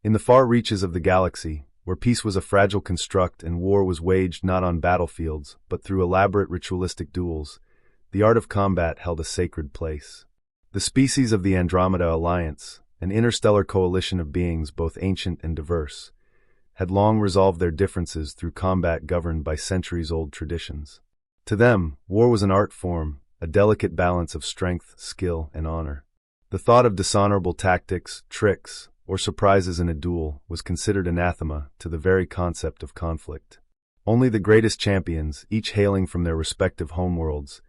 In the far reaches of the galaxy, where peace was a fragile construct and war was waged not on battlefields, but through elaborate ritualistic duels, the art of combat held a sacred place. The species of the Andromeda Alliance, an interstellar coalition of beings both ancient and diverse, had long resolved their differences through combat governed by centuries-old traditions. To them, war was an art form, a delicate balance of strength, skill, and honor. The thought of dishonorable tactics, tricks, or surprises in a duel was considered anathema to the very concept of conflict. Only the greatest champions, each hailing from their respective homeworlds,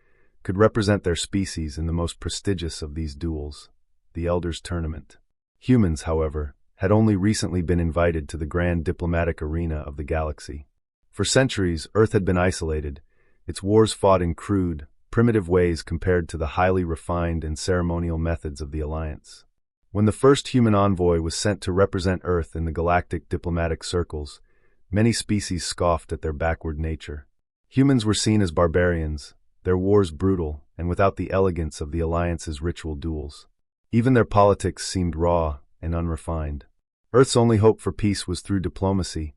could represent their species in the most prestigious of these duels, the Elders' Tournament. Humans, however, had only recently been invited to the grand diplomatic arena of the galaxy. For centuries, Earth had been isolated, its wars fought in crude, primitive ways compared to the highly refined and ceremonial methods of the Alliance. When the first human envoy was sent to represent Earth in the galactic diplomatic circles, many species scoffed at their backward nature. Humans were seen as barbarians, their wars brutal, and without the elegance of the Alliance's ritual duels. Even their politics seemed raw and unrefined. Earth's only hope for peace was through diplomacy,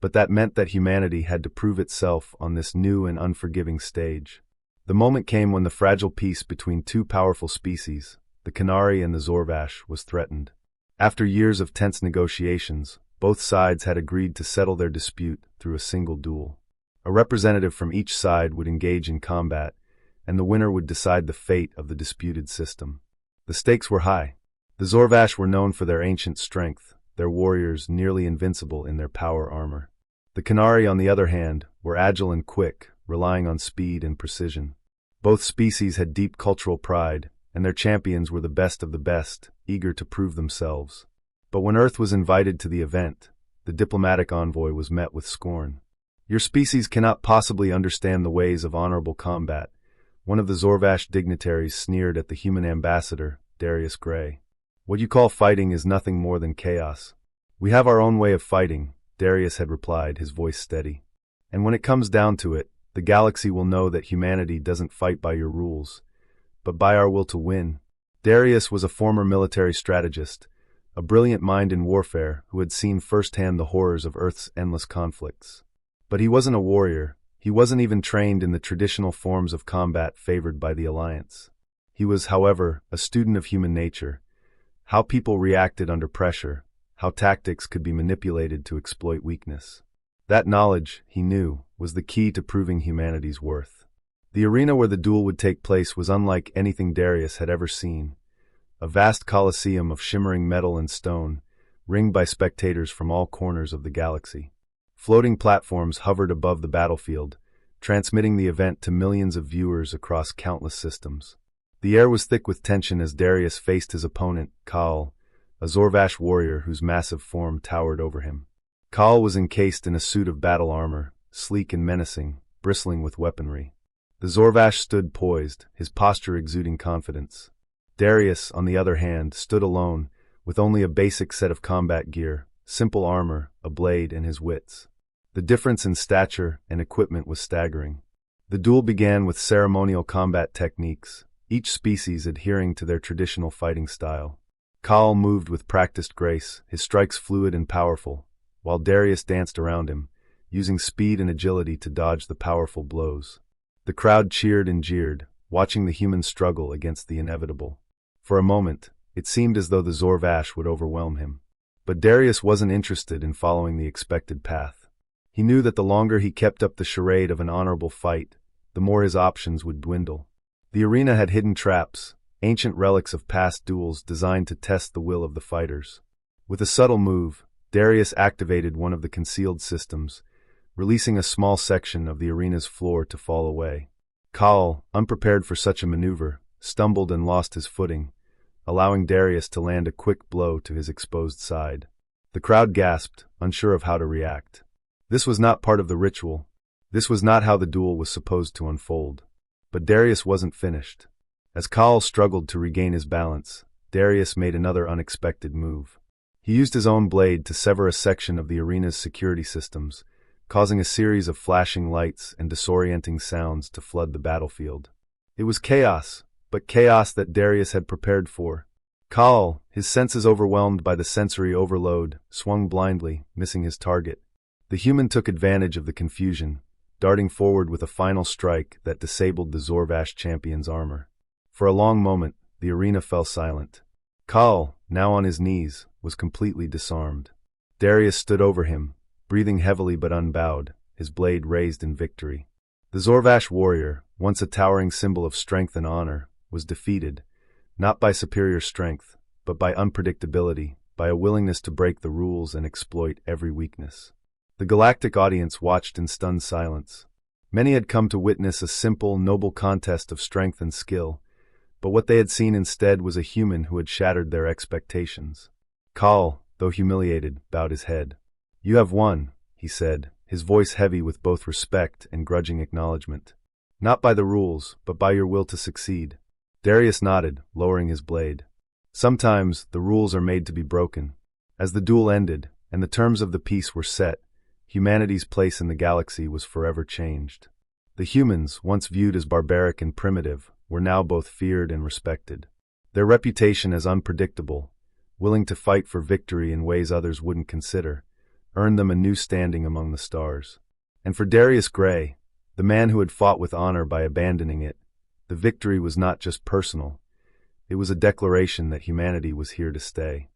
but that meant that humanity had to prove itself on this new and unforgiving stage. The moment came when the fragile peace between two powerful species, the Canary and the Zorvash, was threatened. After years of tense negotiations, both sides had agreed to settle their dispute through a single duel. A representative from each side would engage in combat, and the winner would decide the fate of the disputed system. The stakes were high. The Zorvash were known for their ancient strength, their warriors nearly invincible in their power armor. The Canary, on the other hand, were agile and quick, relying on speed and precision. Both species had deep cultural pride, and their champions were the best of the best, eager to prove themselves. But when Earth was invited to the event, the diplomatic envoy was met with scorn. "Your species cannot possibly understand the ways of honorable combat," one of the Zorvash dignitaries sneered at the human ambassador, Darius Gray. "What you call fighting is nothing more than chaos." "We have our own way of fighting," Darius had replied, his voice steady. "And when it comes down to it, the galaxy will know that humanity doesn't fight by your rules, but by our will to win." Darius was a former military strategist, a brilliant mind in warfare who had seen firsthand the horrors of Earth's endless conflicts. But he wasn't a warrior. He wasn't even trained in the traditional forms of combat favored by the Alliance. He was, however, a student of human nature, how people reacted under pressure, how tactics could be manipulated to exploit weakness. That knowledge, he knew, was the key to proving humanity's worth. The arena where the duel would take place was unlike anything Darius had ever seen. A vast coliseum of shimmering metal and stone, ringed by spectators from all corners of the galaxy. Floating platforms hovered above the battlefield, transmitting the event to millions of viewers across countless systems. The air was thick with tension as Darius faced his opponent, Kaal, a Zorvash warrior whose massive form towered over him. Kaal was encased in a suit of battle armor, sleek and menacing, bristling with weaponry. The Zorvash stood poised, his posture exuding confidence. Darius, on the other hand, stood alone, with only a basic set of combat gear, simple armor, a blade, and his wits. The difference in stature and equipment was staggering. The duel began with ceremonial combat techniques, each species adhering to their traditional fighting style. Kaal moved with practiced grace, his strikes fluid and powerful, while Darius danced around him, using speed and agility to dodge the powerful blows. The crowd cheered and jeered, watching the human struggle against the inevitable. For a moment, it seemed as though the Zorvash would overwhelm him. But Darius wasn't interested in following the expected path. He knew that the longer he kept up the charade of an honorable fight, the more his options would dwindle. The arena had hidden traps, ancient relics of past duels designed to test the will of the fighters. With a subtle move, Darius activated one of the concealed systems, releasing a small section of the arena's floor to fall away. Kaal, unprepared for such a maneuver, stumbled and lost his footing, allowing Darius to land a quick blow to his exposed side. The crowd gasped, unsure of how to react. This was not part of the ritual. This was not how the duel was supposed to unfold. But Darius wasn't finished. As Kaal struggled to regain his balance, Darius made another unexpected move. He used his own blade to sever a section of the arena's security systems, causing a series of flashing lights and disorienting sounds to flood the battlefield. It was chaos, but chaos that Darius had prepared for. Kaal, his senses overwhelmed by the sensory overload, swung blindly, missing his target. The human took advantage of the confusion, darting forward with a final strike that disabled the Zorvash champion's armor. For a long moment, the arena fell silent. Kaal, now on his knees, was completely disarmed. Darius stood over him, breathing heavily but unbowed, his blade raised in victory. The Zorvash warrior, once a towering symbol of strength and honor, was defeated, not by superior strength, but by unpredictability, by a willingness to break the rules and exploit every weakness. The Galactic audience watched in stunned silence. Many had come to witness a simple, noble contest of strength and skill, but what they had seen instead was a human who had shattered their expectations. Kaal, though humiliated, bowed his head. "You have won," he said, his voice heavy with both respect and grudging acknowledgement. "Not by the rules, but by your will to succeed." Darius nodded, lowering his blade. Sometimes, the rules are made to be broken. As the duel ended, and the terms of the peace were set, humanity's place in the galaxy was forever changed. The humans, once viewed as barbaric and primitive, were now both feared and respected. Their reputation as unpredictable, willing to fight for victory in ways others wouldn't consider, earned them a new standing among the stars. And for Darius Gray, the man who had fought with honor by abandoning it, the victory was not just personal, it was a declaration that humanity was here to stay.